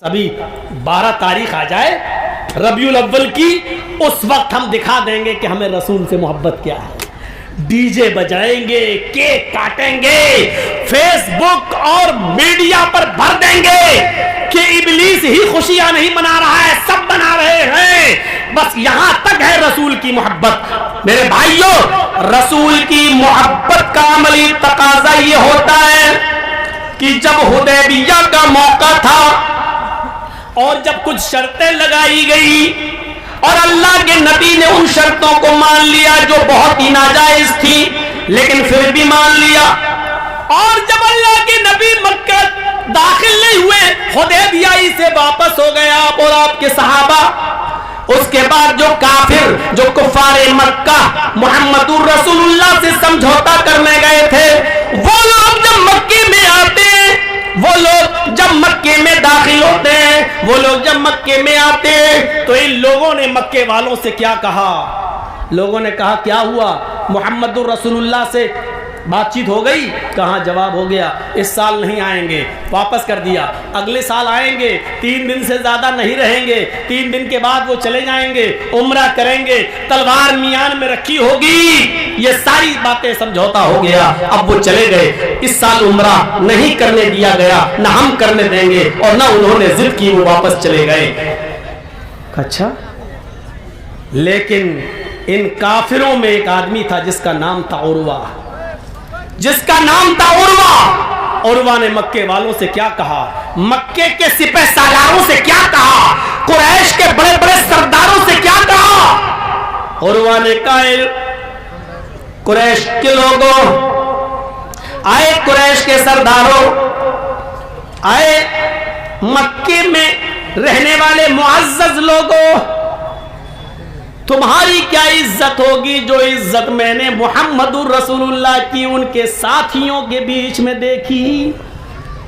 ابھی 12 تاریخ آ جائے ربیع الاول کی، اس وقت ہم دکھا دیں گے کہ ہمیں رسول سے محبت کیا ہے. ڈی جے بجائیں گے، کیک کاٹیں گے، فیس بک اور میڈیا پر بھر دیں گے کہ ابلیس ہی خوشیاں نہیں منا رہا ہے، سب بنا رہے ہیں. بس یہاں تک ہے رسول کی محبت. میرے بھائیوں، رسول کی محبت کا عملی تقاضا یہ ہوتا ہے کہ جب حدیبیہ کا موقع تھا اور جب کچھ شرطیں لگائی گئی اور اللہ کے نبی نے ان شرطوں کو مان لیا جو بہت ہی ناجائز تھی، لیکن پھر بھی مان لیا، اور جب اللہ کے نبی مکہ داخل نہیں ہوئے، حدیبیہ سے واپس ہو گئے آپ اور آپ کے صحابہ، اس کے بعد جو کافر، جو کفار مکہ محمد رسول اللہ سے سمجھوتا کرنے گئے تھے، وہ لوگ جب مکے میں آتے ہیں، وہ لوگ جب مکے میں داخل ہوتے ہیں، وہ لوگ جب مکے میں آتے ہیں، تو ان لوگوں نے مکے والوں سے کیا کہا؟ لوگوں نے کہا کیا ہوا؟ محمد رسول اللہ سے بات چیت ہو گئی؟ کہاں جواب ہو گیا اس سال نہیں آئیں گے، واپس کر دیا. اگلے سال آئیں گے، 3 دن سے زیادہ نہیں رہیں گے، 3 دن کے بعد وہ چلے جائیں گے، عمرہ کریں گے، تلوار میان میں رکھی ہوگی. یہ ساری باتیں سمجھوتا ہو گیا. اب وہ چلے گئے، اس سال عمرہ نہیں کرنے دیا گیا، نہ ہم کرنے دیں گے، اور نہ انہوں نے ضد کی، وہ واپس چلے گئے. اچھا، لیکن ان کافروں میں ایک آدمی تھا جس کا نام تھا عروہ، جس کا نام تھا عروہ. عروہ نے مکے والوں سے کیا کہا؟ مکے کے سپہ سالاروں سے کیا کہا؟ قریش کے بڑے بڑے سرداروں سے کیا کہا؟ عروہ نے کہا قریش کے لوگوں، آئے قریش کے سرداروں، آئے مکے میں رہنے والے معزز لوگوں، تمہاری کیا عزت ہوگی جو عزت میں نے محمد رسول اللہ کی ان کے ساتھیوں کے بیچ میں دیکھی.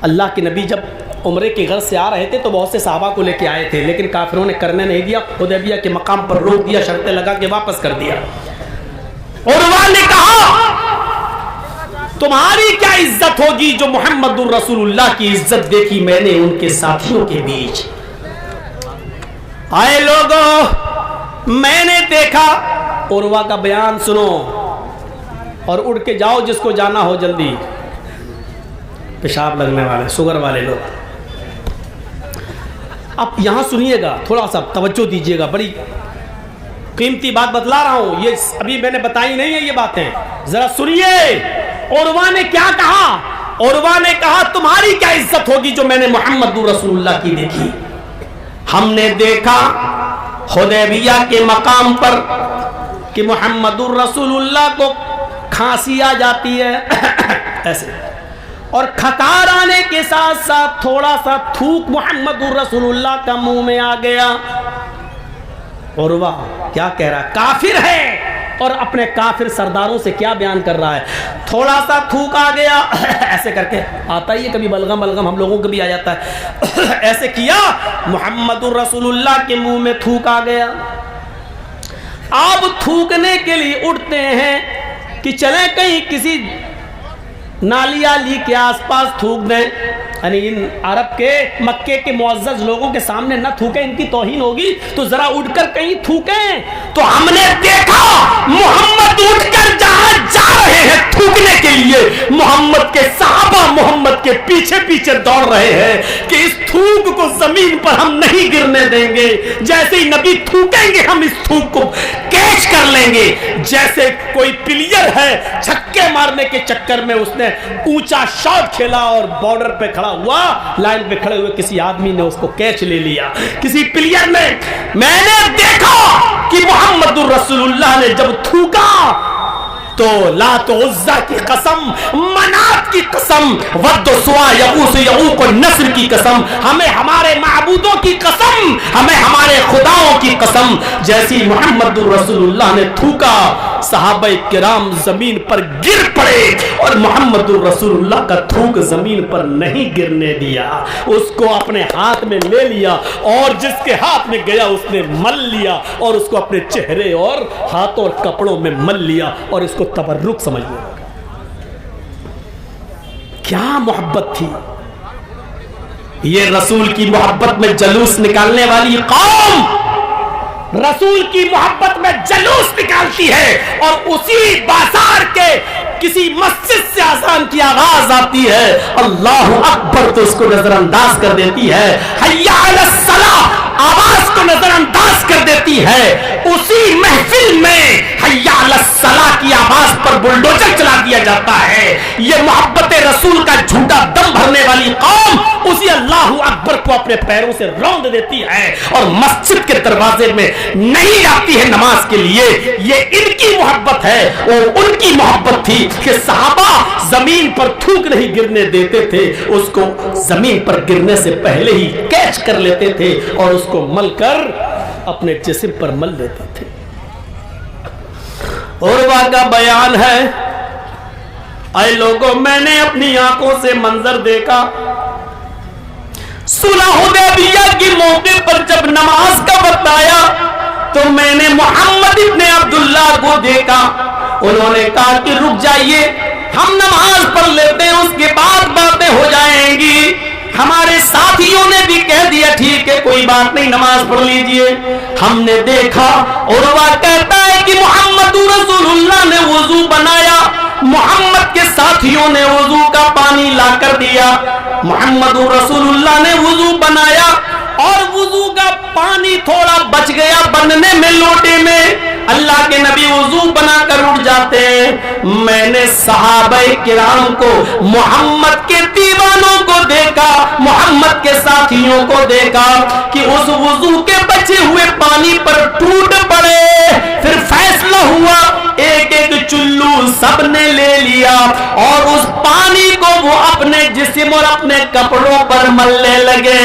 اللہ کے نبی جب عمرے کی غرض سے آ رہے تھے تو بہت سے صحابہ کو لے کے آئے تھے، لیکن کافروں نے کرنے نہیں دیا، حدیبیہ کے مقام پر روک دیا، شرطیں لگا کے واپس کر دیا. عروہ نے کہا تمہاری کیا عزت ہوگی جو محمد رسول اللہ کی عزت دیکھی میں نے ان کے ساتھیوں کے بیچ. آئے لوگوں، میں نے دیکھا. عروہ کا بیان سنو اور اڑ کے جاؤ جس کو جانا ہو جلدی، پیشاب لگنے والے، شوگر والے لوگ. اب یہاں سنیے گا، تھوڑا سا توجہ دیجیے گا، بڑی قیمتی بات بتلا رہا ہوں، یہ ابھی میں نے بتائی نہیں ہے یہ باتیں، ذرا سنیے. عروہ نے کیا کہا؟ عروہ نے کہا تمہاری کیا عزت ہوگی جو میں نے محمد رسول اللہ کی دیکھی. ہم نے دیکھا حدیبیہ کے مقام پر کہ محمد الرسول اللہ کو کھانسی آ جاتی ہے ایسے، اور کھکار آنے کے ساتھ ساتھ تھوڑا سا تھوک محمد الرسول اللہ کا منہ میں آ گیا. عروہ کیا کہہ رہا ہے؟ کافر ہے اور اپنے کافر سرداروں سے کیا بیان کر رہا ہے؟ تھوڑا سا تھوک آ گیا ایسے کر کے، آتا ہی ہے کبھی بلغم بلغم، ہم لوگوں کو بھی آ جاتا ہے ایسے کیا، محمد الرسول اللہ کے منہ میں تھوک آ گیا. آپ تھوکنے کے لیے اٹھتے ہیں کہ چلیں کہیں کسی نالی آلی کے آس پاس تھوک دیں، یعنی ان عرب کے مکے کے معزز لوگوں کے سامنے نہ تھوکیں، ان کی توہین ہوگی، تو ذرا اٹھ کر کہیں تھوکیں. تو ہم نے دیکھا محمد اٹھ کر جہاں جا رہے ہیں تھوکنے کے لیے، محمد کے صحابہ محمد کے پیچھے پیچھے دوڑ رہے ہیں کہ اس تھوک کو زمین پر ہم نہیں گرنے دیں گے، جیسے ہی نبی تھوکیں گے ہم اس تھوک کو کیچ کر لیں گے. جیسے کوئی پلیئر ہے چھکے مارنے کے چکر میں اس نے اونچا شاٹ کھیلا اور بارڈر پہ کھڑا ہوا، لائن پہ کھڑے ہوئے کسی آدمی نے اس کو کیچ لے لیا، کسی پلیئر نے. میں نے دیکھا کہ محمد الرسول اللہ نے جب تھوکا تو لات و عزا کی قسم، منات کی قسم، ود و سوا، یغوث یعوق و نصر کی قسم، ہمیں ہمارے معبودوں کی قسم، ہمیں ہمارے خداؤں کی قسم، جیسی محمد الرسول اللہ نے تھوکا صحابہ کرام زمین پر گر پڑے، اور محمد الرسول اللہ کا تھوک زمین پر نہیں گرنے دیا، اس کو اپنے ہاتھ میں لے لیا، اور جس کے ہاتھ میں گیا اس نے مل لیا، اور اس کو اپنے چہرے اور ہاتھوں اور کپڑوں میں مل لیا، اور اس کو تبرک سمجھ لیا. کیا محبت تھی. یہ رسول کی محبت میں جلوس نکالنے والی قوم رسول کی محبت میں جلوس نکالتی ہے اور اسی بازار کے کسی مسجد سے اذان کی آواز آتی ہے اللہ اکبر تو اس کو نظر انداز کر دیتی ہے، حی علی الصلاۃ آواز کو نظر انداز کر دیتی ہے، اسی محفل میں حی علی الصلاۃ کی آواز پر بلڈوزر چلا دیا جاتا ہے۔ یہ محبت رسول کا جھوٹا دم بھرنے والی قوم اسی اللہ اکبر کو اپنے پیروں سے روند دیتی ہے اور مسجد کے دروازے میں نہیں جاتی ہے نماز کے لیے۔ یہ ان کی محبت ہے اور ان کی محبت تھی کہ صحابہ زمین پر تھوک نہیں گرنے دیتے تھے، اس کو زمین پر گرنے سے پہلے ہی کیچ کر لیتے تھے اور اس کو مل کر اپنے جسم پر مل لیتے تھے۔ عروہ کا بیان ہے، اے لوگوں میں نے اپنی آنکھوں سے منظر دیکھا، صلح حدیبیہ کی موقع پر جب نماز کا وقت آیا تو میں نے محمد ابن عبداللہ کو دیکھا، انہوں نے کہا کہ رک جائیے، ہم نماز پڑھ لیتے ہیں، اس کے بعد باتیں ہو جائیں گی۔ ہمارے ساتھیوں نے بھی کہہ دیا ٹھیک ہے کوئی بات نہیں نماز پڑھ لیجئے۔ ہم نے دیکھا عروہ کہتا ہے کہ محمد رسول اللہ نے وضو بنایا، محمد کے ساتھیوں نے وضو کا پانی لا کر دیا، محمد رسول اللہ نے وضو بنایا اور وضو کا پانی تھوڑا بچ گیا بننے میں لوٹے میں، اللہ کے نبی وضو بنا کر اٹھ جاتے ہیں۔ میں نے صحابہ کرام کو، محمد کے دیوانوں کو دیکھا، محمد کے ساتھیوں کو دیکھا کہ اس وضو کے بچے ہوئے پانی پر ٹوٹ پڑے، پھر فیصلہ ہوا ایک ایک چلو سب نے لے لیا اور اس پانی کو وہ اپنے جسم اور اپنے کپڑوں پر ملنے لگے۔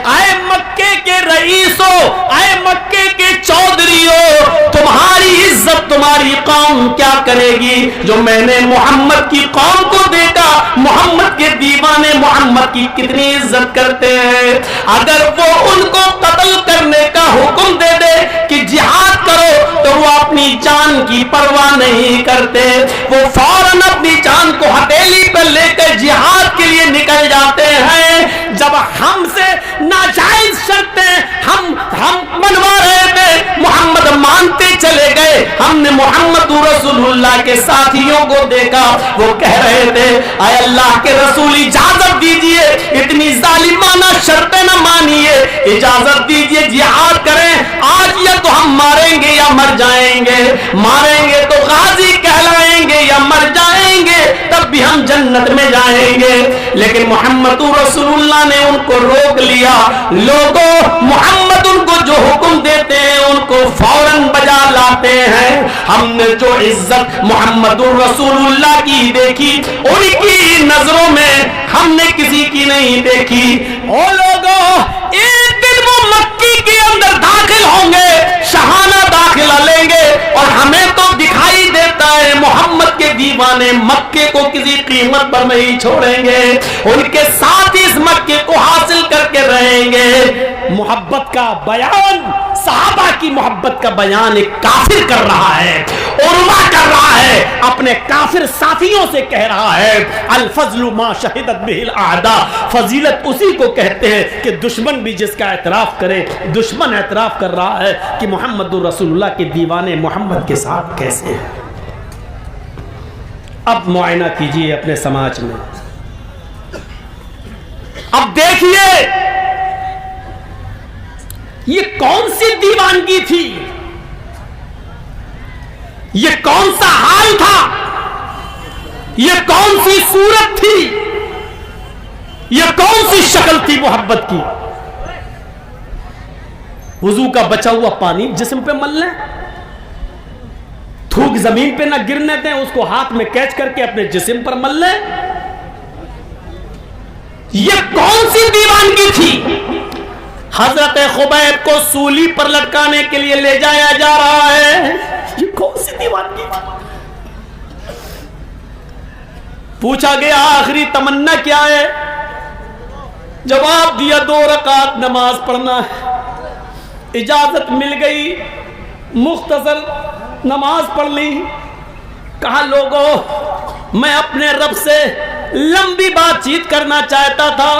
اے مکے کے رئیسوں، اے مکے کے چودھریوں، تمہاری عزت تمہاری قوم کیا کرے گی؟ جو میں نے محمد کی قوم کو دیکھا، محمد کے دیوانے محمد کی کتنی عزت کرتے ہیں، اگر وہ ان کو قتل کرنے کا حکم دے دے کہ جہاد کرو تو وہ اپنی جان کی پرواہ نہیں کرتے، وہ فوراً اپنی جان کو ہتھیلی پر لے کر جہاد کے لیے نکل جاتے ہیں۔ جب ہم سے ناجائز شرطیں ہم منوا رہے تھے، محمد مانتے چلے گئے، ہم نے محمد رسول اللہ کے ساتھیوں کو دیکھا، وہ کہہ رہے تھے اے اللہ کے رسول اجازت دیجئے، اتنی ظالمانہ شرطیں نہ مانیے، اجازت دیجئے جہاد کریں، آج یا تو ہم ماریں گے یا مر جائیں گے، ماریں گے تو غازی کہلائیں گے یا مر جائیں گے تب بھی ہم جنت میں جائیں گے۔ لیکن محمد رسول اللہ نے ان کو روک لیا۔ لوگوں، محمد ان کو جو حکم دیتے ہیں ان کو فوراً بجا لاتے ہیں۔ ہم نے جو عزت محمد رسول اللہ کی دیکھی ان کی نظروں میں ہم نے کسی کی نہیں دیکھی۔ او لوگوں، ایک دن وہ مکی کے اندر داخل ہوں گے، شہانہ داخلہ لیں گے اور ہمیں تو دکھائی دیتا ہے محمد کے دیوانے مکے کو کسی قیمت پر نہیں چھوڑیں گے، ان کے ساتھ اس مکے کو حاصل کر کے رہیں گے۔ محبت کا بیان، صحابہ کی محبت کا بیان ایک کافر کر رہا ہے، عروہ کر رہا ہے، اپنے کافر ساتھیوں سے کہہ رہا ہے الفضل ما شہدت بہ الاعداء، فضیلت اسی کو کہتے ہیں کہ دشمن بھی جس کا اعتراف کرے۔ دشمن اعتراف کر رہا ہے کہ محمد رسول اللہ کے دیوانے محمد کے ساتھ کیسے ہیں۔ اب معائنہ کیجئے اپنے سماج میں، اب دیکھیے یہ کون سی دیوانگی تھی، یہ کون سا حال تھا، یہ کون سی صورت تھی، یہ کون سی شکل تھی محبت کی۔ وضو کا بچا ہوا پانی جسم پہ مل لیں، تھوک زمین پہ نہ گرنے دیں، اس کو ہاتھ میں کیچ کر کے اپنے جسم پر مل لیں۔ یہ کون سی دیوانگی تھی؟ حضرت خبیب کو سولی پر لٹکانے کے لیے لے جایا جا رہا ہے، یہ کون سی دیوانگی تھی؟ پوچھا گیا آخری تمنا کیا ہے؟ جواب دیا 2 رکعت نماز پڑھنا ہے۔ اجازت مل گئی، مختصر نماز پڑھ لی۔ کہا لوگوں، میں اپنے رب سے لمبی بات چیت کرنا چاہتا تھا،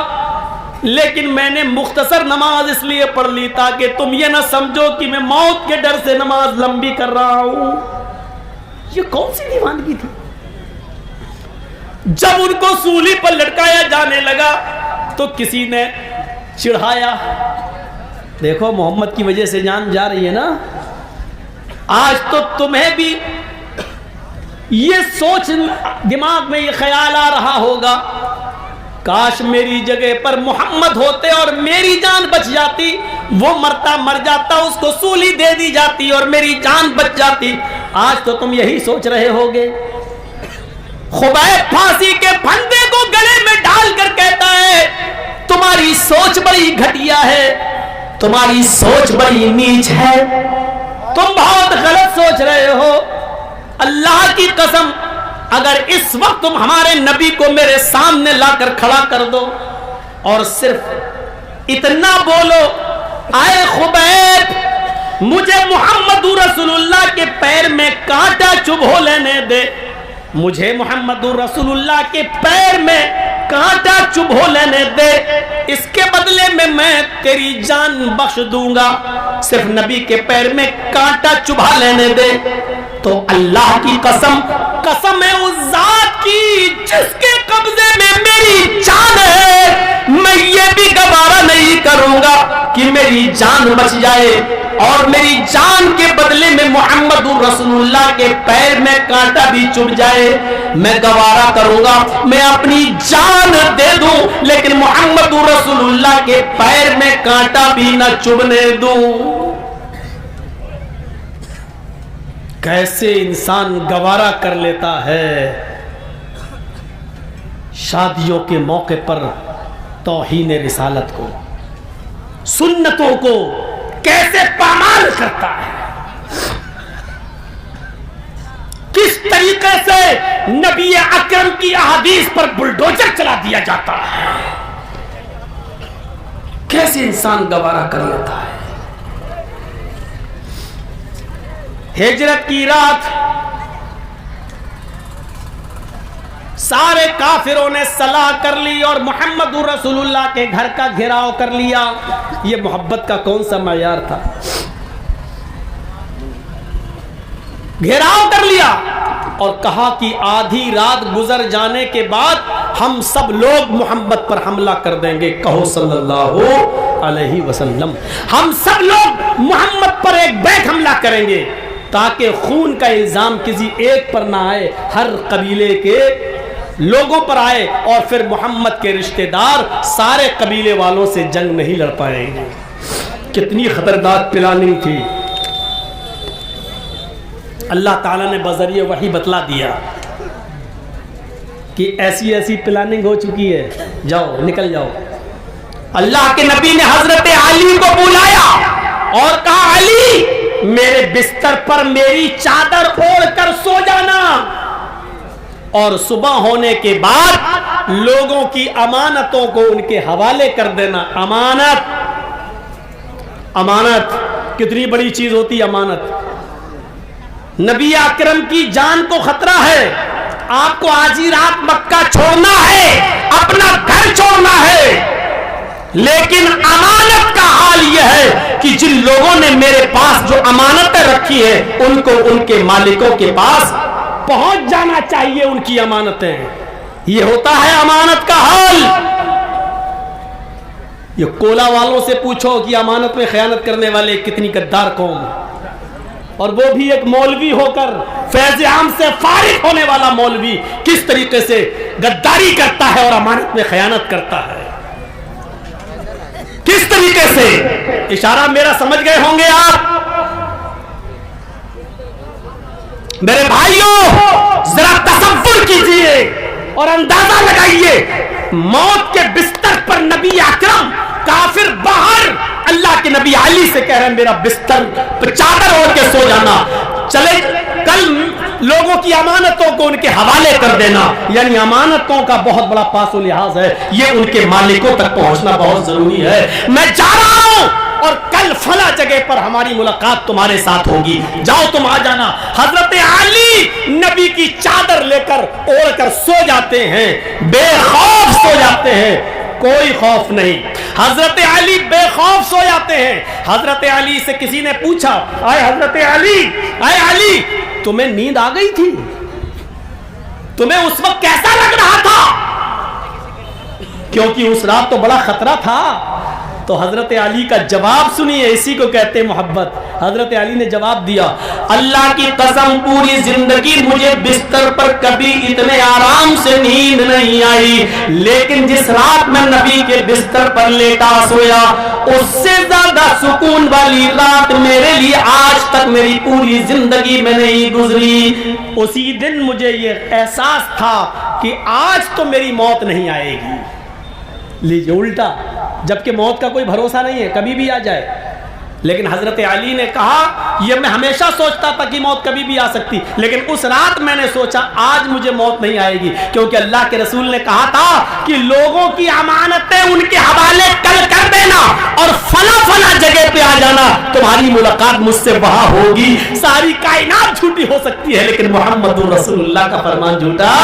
لیکن میں نے مختصر نماز اس لیے پڑھ لی تاکہ تم یہ نہ سمجھو کہ میں موت کے ڈر سے نماز لمبی کر رہا ہوں. یہ کون سی دیوانگی تھی؟ جب ان کو سولی پر لٹکایا جانے لگا تو کسی نے چڑھایا، دیکھو محمد کی وجہ سے جان جا رہی ہے نا. آج تو تمہیں بھی یہ سوچ دماغ میں یہ خیال آ رہا ہوگا، کاش میری جگہ پر محمد ہوتے اور میری جان بچ جاتی. وہ مرتا مر جاتا، اس کو سولی دے دی جاتی اور میری جان بچ جاتی. آج تو تم یہی سوچ رہے ہوگے. خبیب پھانسی کے پھندے کو گلے میں ڈال کر کہتا ہے تمہاری سوچ بڑی گھٹیا ہے، تمہاری سوچ بڑی نیچ ہے، تم بہت غلط سوچ رہے ہو. اللہ کی قسم اگر اس وقت تم ہمارے نبی کو میرے سامنے لا کر کھڑا کر دو اور صرف اتنا بولو آئے خبیب مجھے محمد رسول اللہ کے پیر میں کانٹا چبھو لینے دے، مجھے محمد رسول اللہ کے پیر میں کانٹا چبھو لینے دے، اس کے بدلے میں تیری جان بخش دوں گا، صرف نبی کے پیر میں کانٹا چبھا لینے دے. تو اللہ کی قسم، قسم ہے اس ذات کی جس کے قبضے میں میری جان ہے، میں یہ بھی گوارا نہیں کروں گا کہ میری جان بچ جائے اور میری جان کے بدلے میں محمد رسول اللہ کے پیر میں کانٹا بھی چبھ جائے. میں گوارا کروں گا میں اپنی جان دے دوں لیکن محمد رسول اللہ کے پیر میں کانٹا بھی نہ چبھنے دوں. کیسے انسان گوارا کر لیتا ہے شادیوں کے موقع پر توہین رسالت کو، سنتوں کو کیسے پامال کرتا ہے، کس طریقے سے نبی اکرم کی احادیث پر بلڈوزر چلا دیا جاتا ہے، کیسے انسان گوارا کر لیتا ہے. ہجرت کی رات سارے کافروں نے صلاح کر لی اور محمد رسول اللہ کے گھر کا گھیراؤ کر لیا. یہ محبت کا کون سا معیار تھا؟ گھیراؤ کر لیا اور کہا کہ آدھی رات گزر جانے کے بعد ہم سب لوگ محمد پر حملہ کر دیں گے. کہو صلی اللہ علیہ وسلم. ہم سب لوگ محمد پر ایک بیک حملہ کریں گے تاکہ خون کا الزام کسی ایک پر نہ آئے، ہر قبیلے کے لوگوں پر آئے اور پھر محمد کے رشتہ دار سارے قبیلے والوں سے جنگ نہیں لڑ پائیں گے. کتنی خطرناک پلاننگ تھی. اللہ تعالیٰ نے بذریعہ وحی بتلا دیا کہ ایسی ایسی پلاننگ ہو چکی ہے، جاؤ نکل جاؤ. اللہ کے نبی نے حضرت علی کو بلایا اور کہا علی میرے بستر پر میری چادر اوڑھ کر سو جانا اور صبح ہونے کے بعد لوگوں کی امانتوں کو ان کے حوالے کر دینا. امانت، امانت کتنی بڑی چیز ہوتی ہے. امانت، نبی اکرم کی جان کو خطرہ ہے، آپ کو آج ہی رات مکہ چھوڑنا ہے، اپنا گھر چھوڑنا ہے، لیکن امانت کا حال یہ ہے کہ جن لوگوں نے میرے پاس جو امانتیں رکھی ہیں ان کو ان کے مالکوں کے پاس پہنچ جانا چاہیے ان کی امانتیں. یہ ہوتا ہے امانت کا حال. یہ کولا والوں سے پوچھو کہ امانت میں خیانت کرنے والے کتنی غدار قوم، اور وہ بھی ایک مولوی ہو کر، فیض عام سے فارغ ہونے والا مولوی کس طریقے سے غداری کرتا ہے اور امانت میں خیانت کرتا ہے، کس طریقے سے. اشارہ میرا سمجھ گئے ہوں گے آپ. میرے بھائیوں ذرا تصور کیجئے اور اندازہ لگائیے، موت کے بستر پر نبی اکرم، کافر باہر، اللہ کے نبی علی سے کہہ رہے ہیں میرا بستر پر چادر اوڑھ کے سو جانا، چلے کل لوگوں کی امانتوں کو ان کے حوالے کر دینا. یعنی امانتوں کا بہت بڑا پاس و لحاظ ہے، یہ ان کے مالکوں تک پہنچنا بہت ضروری ہے. میں جا رہا ہوں اور کل فلاں جگہ پر ہماری ملاقات تمہارے ساتھ ہوگی، جاؤ تم آ جانا. حضرت علی نبی کی چادر لے کر اوڑھ کر سو جاتے ہیں، بے خوف سو جاتے ہیں. کوئی خوف نہیں. حضرت علی بے خوف سو جاتے ہیں. حضرت علی سے کسی نے پوچھا اے حضرت علی، اے علی تمہیں نیند آ گئی تھی؟ تمہیں اس وقت کیسا لگ رہا تھا؟ کیونکہ اس رات تو بڑا خطرہ تھا. تو حضرت علی کا جواب سنیے، اسی کو کہتے ہیں محبت. حضرت علی نے جواب دیا، اللہ کی قسم پوری زندگی مجھے بستر پر کبھی اتنے آرام سے نیند نہیں آئی، لیکن جس رات میں نبی کے بستر پر لیٹا سویا اس سے زیادہ سکون والی رات میرے لیے آج تک میری پوری زندگی میں نہیں گزری. اسی دن مجھے یہ احساس تھا کہ آج تو میری موت نہیں آئے گی. لیجیے الٹا، جبکہ موت کا کوئی بھروسہ نہیں ہے، کبھی بھی آ جائے. لیکن حضرت علی نے کہا یہ میں ہمیشہ سوچتا تھا کہ موت کبھی بھی آ سکتی، لیکن اس رات میں نے سوچا آج مجھے موت نہیں آئے گی، کیونکہ اللہ کے رسول نے کہا تھا کہ لوگوں کی امانتیں ان کے حوالے کل کر دینا اور فلاں فلاں جگہ پہ آ جانا، تمہاری ملاقات مجھ سے وہاں ہوگی. ساری کائنات جھوٹی ہو سکتی ہے لیکن محمد رسول اللہ کا فرمان جھوٹا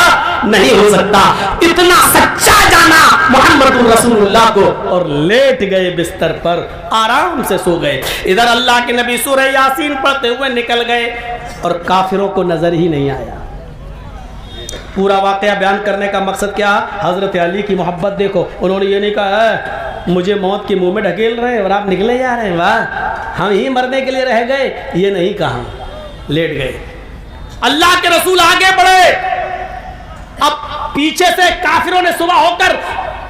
نہیں ہو سکتا. اتنا سچا جانا محمد رسول اللہ کو، اور لیٹ گئے بستر پر، آرام سے سو گئے. ادھر اللہ کے نبی سورہ یاسین پڑھتے ہوئے نکل گئے اور کافروں کو نظر ہی نہیں آیا. پورا واقعہ بیان کرنے کا مقصد کیا؟ حضرت علی کی محبت دیکھو. انہوں نے یہ نہیں کہا مجھے موت کے منہ میں ڈھکیل رہے ہیں اور آپ نکلے جا رہے ہیں، واہ ہم ہی مرنے کے لیے رہ گئے، یہ نہیں کہا. لیٹ گئے. اللہ کے رسول آگے بڑھے. اب پیچھے سے کافروں نے صبح ہو کر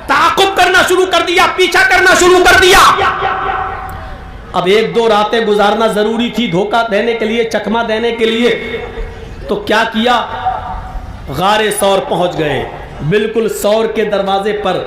تعاقب کرنا شروع کر دیا، پیچھا کرنا شروع کر دیا. اب ایک دو راتیں گزارنا ضروری تھی دھوکہ دینے کے لیے، چکما دینے کے لیے. تو کیا کیا؟ غار ثور پہنچ گئے. بالکل ثور کے دروازے پر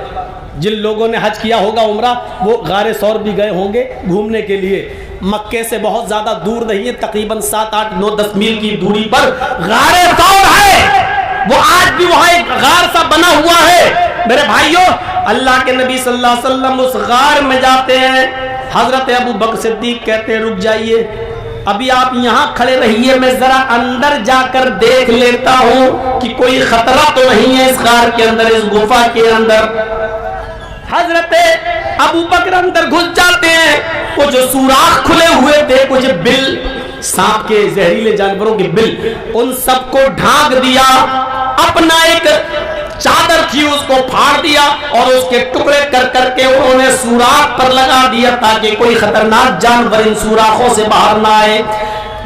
جن لوگوں نے حج کیا ہوگا عمرہ، وہ غار ثور بھی گئے ہوں گے گھومنے کے لیے. مکے سے بہت زیادہ دور نہیں ہے، تقریباً 7, 8, 9, 10 میل کی دوری پر غار ثور ہے. وہ آج بھی وہاں ایک غار سا بنا ہوا ہے. میرے بھائیوں، اللہ کے نبی صلی اللہ علیہ وسلم اس غار میں جاتے ہیں. حضرت ابو بکر صدیق کہتے ہیں رک جائیے، ابھی آپ یہاں کھڑے رہیے، میں ذرا اندر جا کر دیکھ لیتا ہوں کہ کوئی خطرہ تو نہیں ہے اس غار کے اندر، اس گفا کے اندر. حضرت ابو بکر اندر گھس جاتے ہیں. وہ جو سوراخ کھلے ہوئے تھے، کچھ بل، سانپ کے، زہریلے جانوروں کے بل، ان سب کو ڈھانک دیا. اپنا ایک چادر تھی اس کو پھاڑ دیا اور اس کے ٹکڑے کر کر کے انہوں نے سوراخ پر لگا دیا تاکہ کوئی خطرناک جانور ان سوراخوں سے باہر نہ آئے.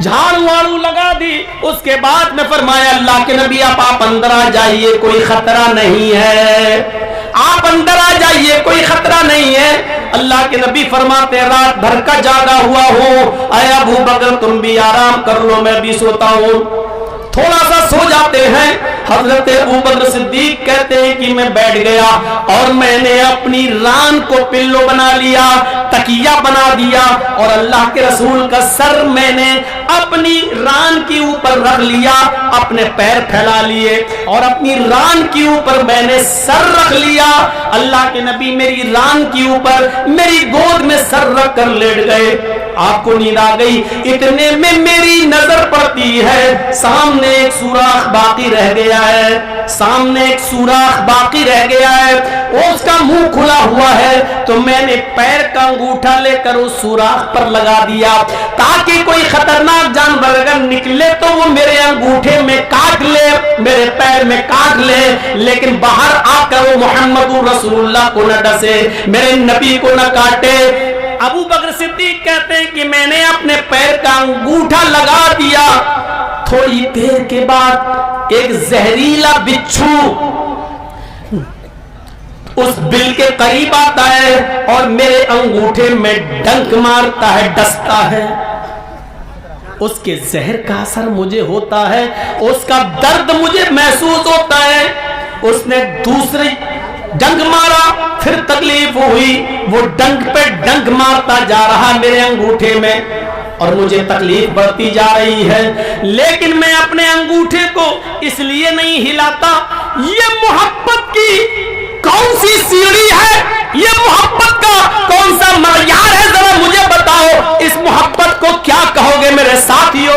جھاڑو واڑو لگا دی. اس کے بعد میں فرمایا اللہ کے نبی آپ اندر آ جائیے، کوئی خطرہ نہیں ہے، آپ اندر آ جائیے، کوئی خطرہ نہیں ہے. اللہ کے نبی فرماتے رات بھر کا جاگا ہوا ہوں، اے ابو بکر تم بھی آرام کر لو، میں بھی سوتا ہوں. تھوڑا سا سو جاتے ہیں. حضرت ابو بکر صدیق کہتے ہیں کہ میں بیٹھ گیا اور میں نے اپنی ران کو پلو بنا لیا، تکیہ بنا دیا، اور اللہ کے رسول کا سر میں نے اپنی ران کے اوپر رکھ لیا، اپنے پیر پھیلا لیے اور اپنی ران کے اوپر میں نے سر رکھ لیا. اللہ کے نبی میری ران کے اوپر میری گود میں سر رکھ کر لیٹ گئے. آپ کو نیند آ گئی. اتنے میں میری نظر پڑتی ہے سامنے ایک سوراخ باقی رہ گیا ہے، سامنے ایک سوراخ باقی رہ گیا ہے، اس کا منہ کھلا ہوا ہے. تو میں نے پیر کا انگوٹھا لے کر اس سوراخ پر لگا دیا تاکہ کوئی خطرناک جانور اگر نکلے تو وہ میرے انگوٹھے میں کاٹ لے، میرے پیر میں کاٹ لے، لیکن باہر آ کر وہ محمد رسول اللہ کو نہ ڈسے، میرے نبی کو نہ کاٹے. ابو بکر صدیق کہتے ہیں کہ میں نے اپنے پیر کا انگوٹھا لگا دیا. تھوڑی دیر کے بعد ایک زہریلا بچھو اس بل کے قریب آتا ہے اور میرے انگوٹھے میں ڈنک مارتا ہے، ڈستا ہے. اس کے زہر کا اثر مجھے ہوتا ہے، اس کا درد مجھے محسوس ہوتا ہے. اس نے دوسری ڈنک مارا، پھر تکلیف ہوئی، وہ ڈنک پہ ڈنک مارتا جا رہا میرے انگوٹھے میں اور مجھے تکلیف بڑھتی جا رہی ہے، لیکن میں اپنے انگوٹھے کو اس لیے نہیں ہلاتا. یہ محبت کی کون سی سیڑھی ہے، یہ محبت کا کون سا معیار ہے، ذرا مجھے بتاؤ. اس محبت کو کیا کہو گے میرے ساتھیوں